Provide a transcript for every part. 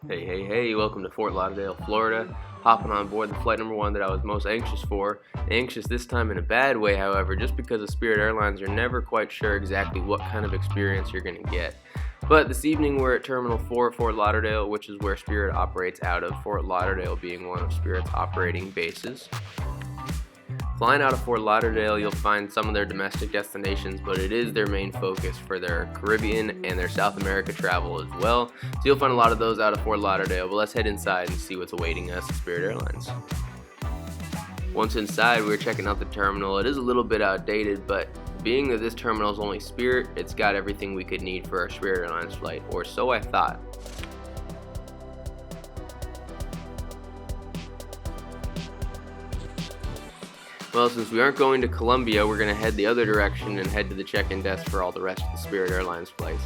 Hey, welcome to Fort Lauderdale, Florida. Hopping on board the flight number one that I was most anxious for. Anxious this time in a bad way, however, just because of Spirit Airlines, you're never quite sure exactly what kind of experience you're going to get. But this evening we're at Terminal 4 at Fort Lauderdale, which is where Spirit operates out of, Fort Lauderdale being one of Spirit's operating bases. Flying out of Fort Lauderdale, you'll find some of their domestic destinations, but it is their main focus for their Caribbean and their South America travel as well. So you'll find a lot of those out of Fort Lauderdale, but let's head inside and see what's awaiting us at Spirit Airlines. Once inside, we were checking out the terminal. It is a little bit outdated, but being that this terminal is only Spirit, it's got everything we could need for our Spirit Airlines flight, or so I thought. Well, since we aren't going to Colombia, we're going to head the other direction and head to the check-in desk for all the rest of the Spirit Airlines flights.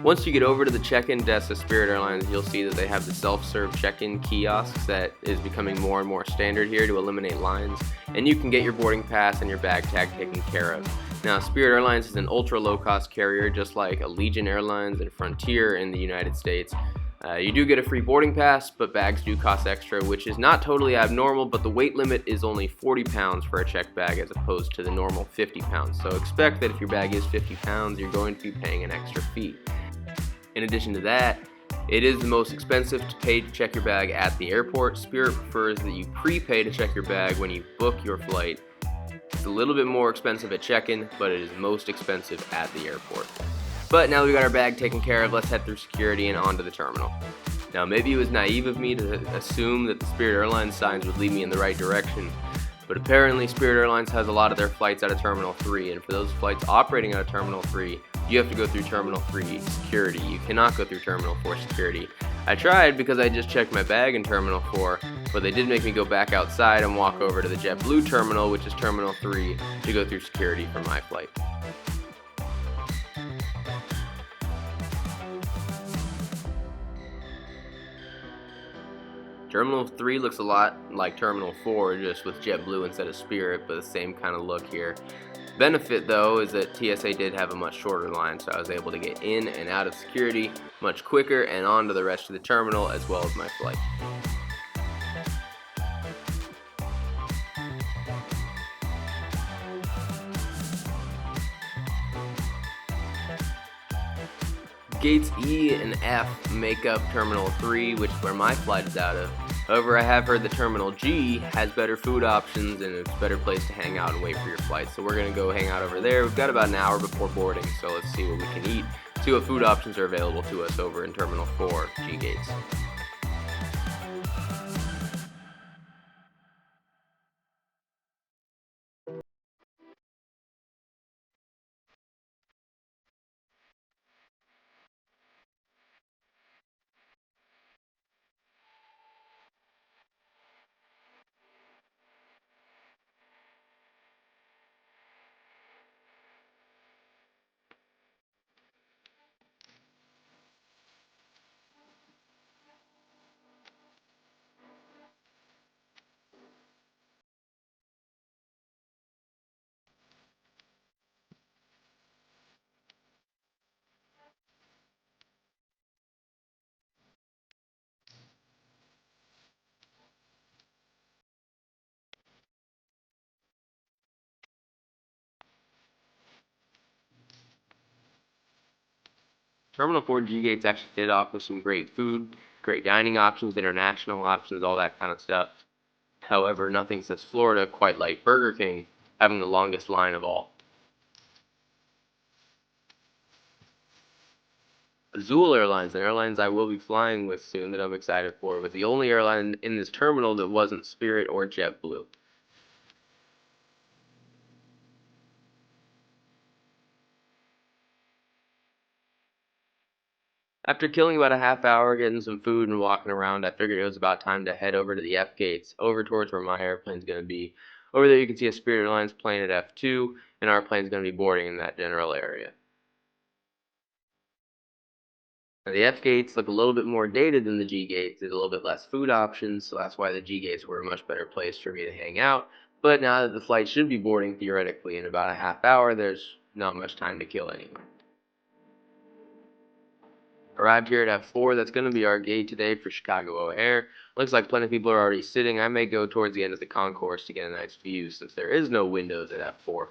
Once you get over to the check-in desk of Spirit Airlines, you'll see that they have the self-serve check-in kiosks that is becoming more and more standard here to eliminate lines, and you can get your boarding pass and your bag tag taken care of. Now, Spirit Airlines is an ultra-low-cost carrier, just like Allegiant Airlines and Frontier in the United States. You do get a free boarding pass, but bags do cost extra, which is not totally abnormal, but the weight limit is only 40 pounds for a checked bag as opposed to the normal 50 pounds. So expect that if your bag is 50 pounds, you're going to be paying an extra fee. In addition to that, it is the most expensive to pay to check your bag at the airport. Spirit prefers that you prepay to check your bag when you book your flight. It's a little bit more expensive at check-in, but it is most expensive at the airport. But now that we got our bag taken care of, let's head through security and onto the terminal. Now, maybe it was naive of me to assume that the Spirit Airlines signs would lead me in the right direction, but apparently Spirit Airlines has a lot of their flights out of Terminal 3, and for those flights operating out of Terminal 3, you have to go through Terminal 3 security. You cannot go through Terminal 4 security. I tried because I just checked my bag in Terminal 4, but they did make me go back outside and walk over to the JetBlue terminal, which is Terminal 3, to go through security for my flight. Terminal 3 looks a lot like Terminal 4, just with JetBlue instead of Spirit, but the same kind of look here. Benefit, though, is that TSA did have a much shorter line, so I was able to get in and out of security much quicker and on to the rest of the terminal as well as my flight. Gates E and F make up Terminal 3, which is where my flight is out of. However, I have heard that Terminal G has better food options and it's a better place to hang out and wait for your flight. So we're going to go hang out over there. We've got about an hour before boarding, so let's see what we can eat, see what food options are available to us over in Terminal 4, G Gates. Terminal 4 G Gates actually did offer some great food, great dining options, international options, all that kind of stuff. However, nothing says Florida quite like Burger King having the longest line of all. Azul Airlines, an airlines I will be flying with soon that I'm excited for, was the only airline in this terminal that wasn't Spirit or JetBlue. After killing about a half hour getting some food and walking around, I figured it was about time to head over to the F gates, over towards where my airplane's going to be. Over there you can see a Spirit Airlines plane at F2, and our plane's going to be boarding in that general area. Now, the F gates look a little bit more dated than the G gates. There's a little bit less food options, so that's why the G gates were a much better place for me to hang out. But now that the flight should be boarding theoretically in about a half hour, there's not much time to kill anyway. Arrived here at F4. That's going to be our gate today for Chicago O'Hare. Looks like plenty of people are already sitting. I may go towards the end of the concourse to get a nice view since there is no windows at F4.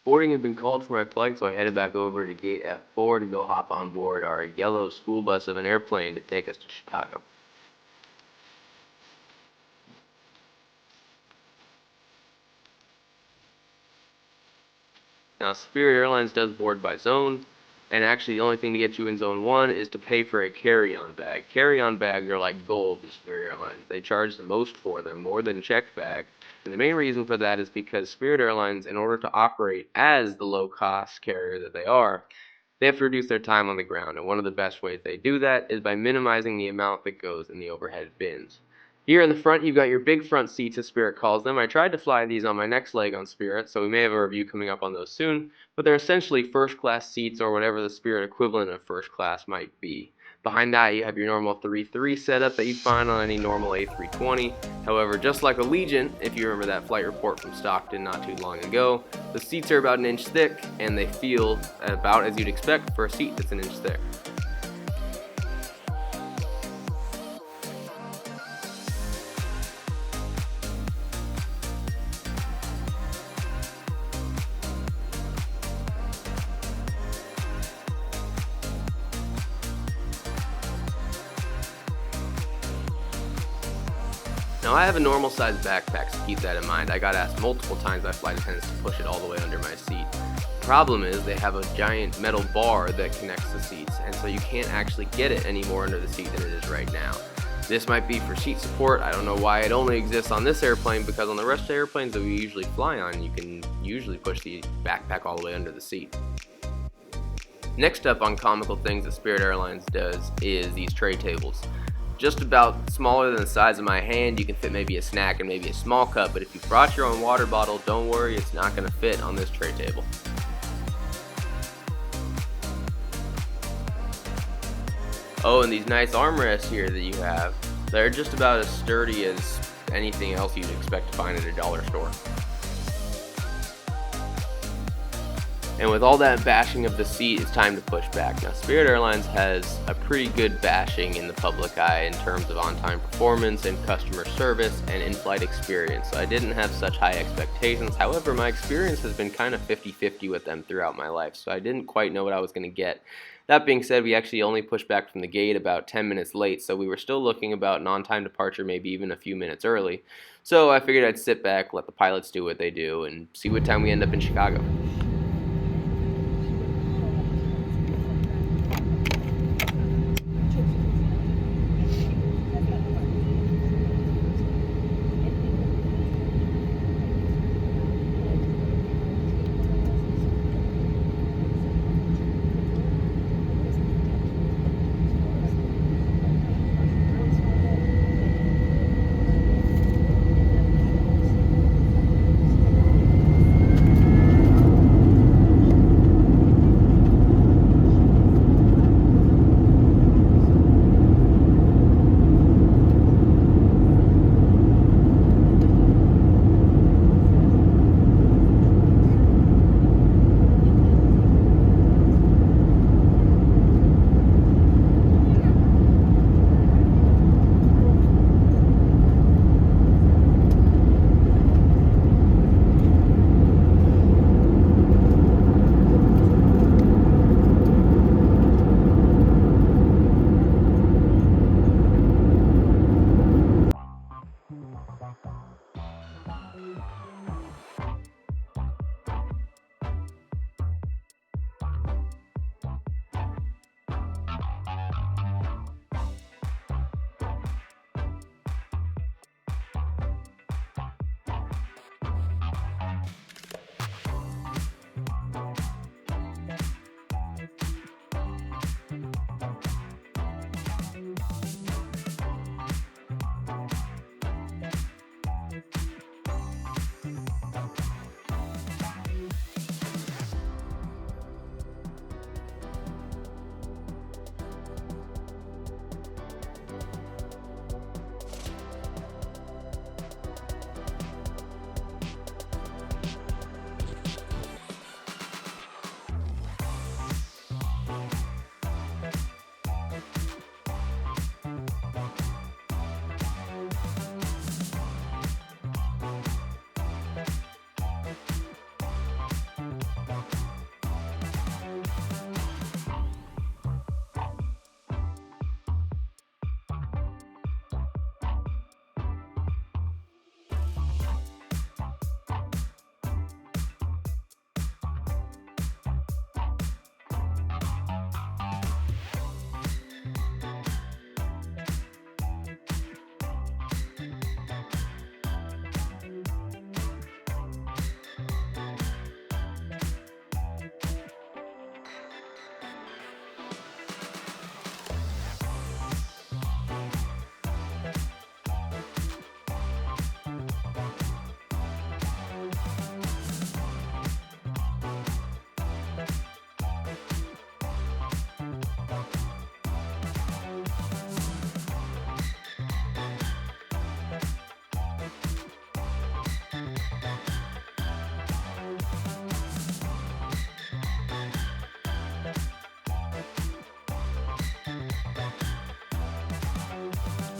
Boarding had been called for my flight, so I headed back over to gate F4 to go hop on board our yellow school bus of an airplane to take us to Chicago. Now, Spirit Airlines does board by zone, and actually the only thing to get you in zone 1 is to pay for a carry-on bag. Carry-on bags are like gold to Spirit Airlines. They charge the most for them, more than checked bag. And the main reason for that is because Spirit Airlines, in order to operate as the low-cost carrier that they are, they have to reduce their time on the ground, and one of the best ways they do that is by minimizing the amount that goes in the overhead bins. Here in the front, you've got your big front seats, as Spirit calls them. I tried to fly these on my next leg on Spirit, so we may have a review coming up on those soon, but they're essentially first-class seats or whatever the Spirit equivalent of first class might be. Behind that, you have your normal 3.3 setup that you'd find on any normal A320. However, just like Allegiant, if you remember that flight report from Stockton not too long ago, the seats are about an inch thick, and they feel about as you'd expect for a seat that's an inch thick. Now I have a normal sized backpack, so keep that in mind. I got asked multiple times by flight attendants to push it all the way under my seat. The problem is they have a giant metal bar that connects the seats, and so you can't actually get it any more under the seat than it is right now. This might be for seat support. I don't know why it only exists on this airplane, because on the rest of the airplanes that we usually fly on, you can usually push the backpack all the way under the seat. Next up on comical things that Spirit Airlines does is these tray tables. Just about smaller than the size of my hand. You can fit maybe a snack and maybe a small cup, but if you brought your own water bottle, don't worry, it's not going to fit on this tray table. Oh, and these nice armrests here that you have, they're just about as sturdy as anything else you'd expect to find at a dollar store. And with all that bashing of the seat, it's time to push back. Now, Spirit Airlines has a pretty good bashing in the public eye in terms of on-time performance and customer service and in-flight experience. So I didn't have such high expectations. However, my experience has been kind of 50-50 with them throughout my life, so I didn't quite know what I was going to get. That being said, we actually only pushed back from the gate about 10 minutes late, so we were still looking about an on-time departure, maybe even a few minutes early. So I figured I'd sit back, let the pilots do what they do, and see what time we end up in Chicago.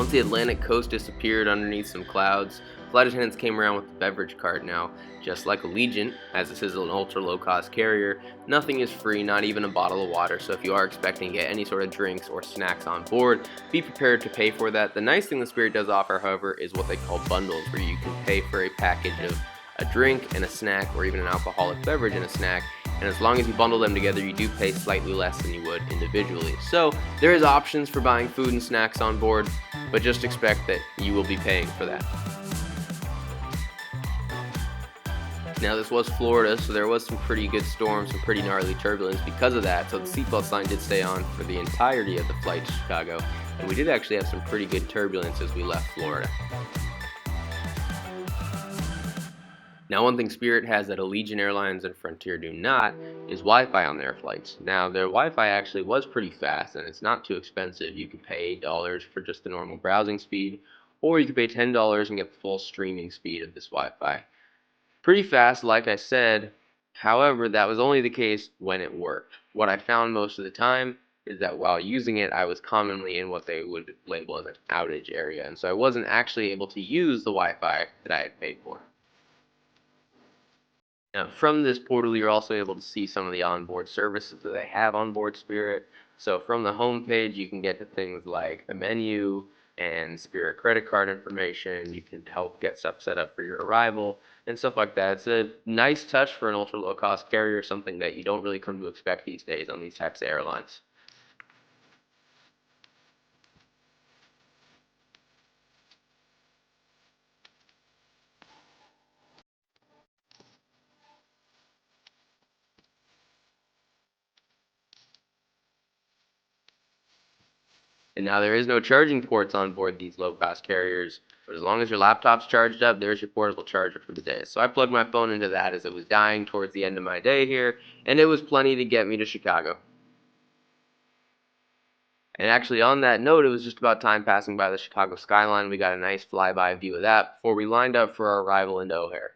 Once the Atlantic coast disappeared underneath some clouds, flight attendants came around with the beverage cart. Now, just like Allegiant, as this is an ultra low cost carrier, nothing is free, not even a bottle of water, so if you are expecting to get any sort of drinks or snacks on board, be prepared to pay for that. The nice thing the Spirit does offer, however, is what they call bundles, where you can pay for a package of a drink and a snack, or even an alcoholic beverage and a snack, and as long as you bundle them together, you do pay slightly less than you would individually. So there is options for buying food and snacks on board, but just expect that you will be paying for that. Now this was Florida, so there was some pretty good storms, some pretty gnarly turbulence because of that, so the seatbelt sign did stay on for the entirety of the flight to Chicago, and we did actually have some pretty good turbulence as we left Florida. Now, one thing Spirit has that Allegiant Airlines and Frontier do not is Wi-Fi on their flights. Now, their Wi-Fi actually was pretty fast, and it's not too expensive. You can pay $8 for just the normal browsing speed, or you can pay $10 and get the full streaming speed of this Wi-Fi. Pretty fast, like I said. However, that was only the case when it worked. What I found most of the time is that while using it, I was commonly in what they would label as an outage area, and so I wasn't actually able to use the Wi-Fi that I had paid for. Now, from this portal, you're also able to see some of the onboard services that they have on board Spirit. So from the home page, you can get to things like a menu and Spirit credit card information. You can help get stuff set up for your arrival and stuff like that. It's a nice touch for an ultra low cost carrier, something that you don't really come to expect these days on these types of airlines. And now there is no charging ports on board these low-cost carriers, but as long as your laptop's charged up, there's your portable charger for the day. So I plugged my phone into that as it was dying towards the end of my day here, and it was plenty to get me to Chicago. And actually, on that note, it was just about time passing by the Chicago skyline. We got a nice flyby view of that before we lined up for our arrival into O'Hare.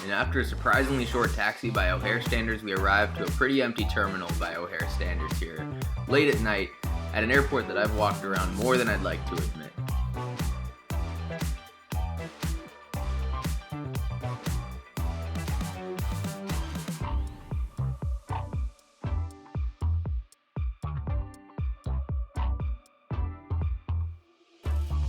And after a surprisingly short taxi by O'Hare standards, we arrived to a pretty empty terminal by O'Hare standards here, late at night, at an airport that I've walked around more than I'd like to admit.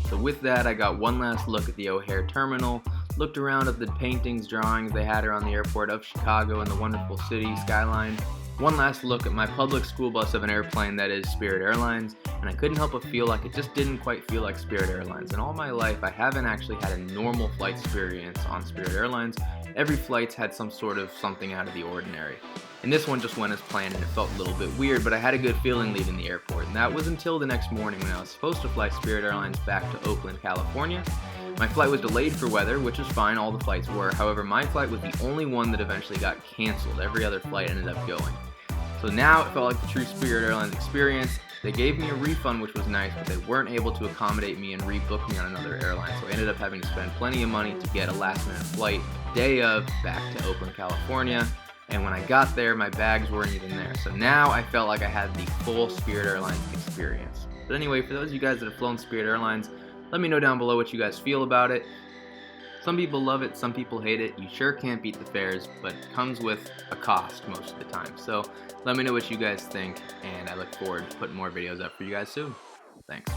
So with that, I got one last look at the O'Hare terminal, looked around at the paintings, drawings they had around the airport of Chicago and the wonderful city skyline. One last look at my public school bus of an airplane that is Spirit Airlines, and I couldn't help but feel like it just didn't quite feel like Spirit Airlines. In all my life, I haven't actually had a normal flight experience on Spirit Airlines. Every flight's had some sort of something out of the ordinary. And this one just went as planned, and it felt a little bit weird, but I had a good feeling leaving the airport. And that was until the next morning when I was supposed to fly Spirit Airlines back to Oakland, California. My flight was delayed for weather, which is fine, all the flights were. However, my flight was the only one that eventually got canceled. Every other flight ended up going. So now it felt like the true Spirit Airlines experience. They gave me a refund, which was nice, but they weren't able to accommodate me and rebook me on another airline. So I ended up having to spend plenty of money to get a last-minute flight, day of, back to Oakland, California. And when I got there, my bags weren't even there. So now I felt like I had the full Spirit Airlines experience. But anyway, for those of you guys that have flown Spirit Airlines, let me know down below what you guys feel about it. Some people love it, some people hate it. You sure can't beat the fares, but it comes with a cost most of the time. So let me know what you guys think, and I look forward to putting more videos up for you guys soon. Thanks.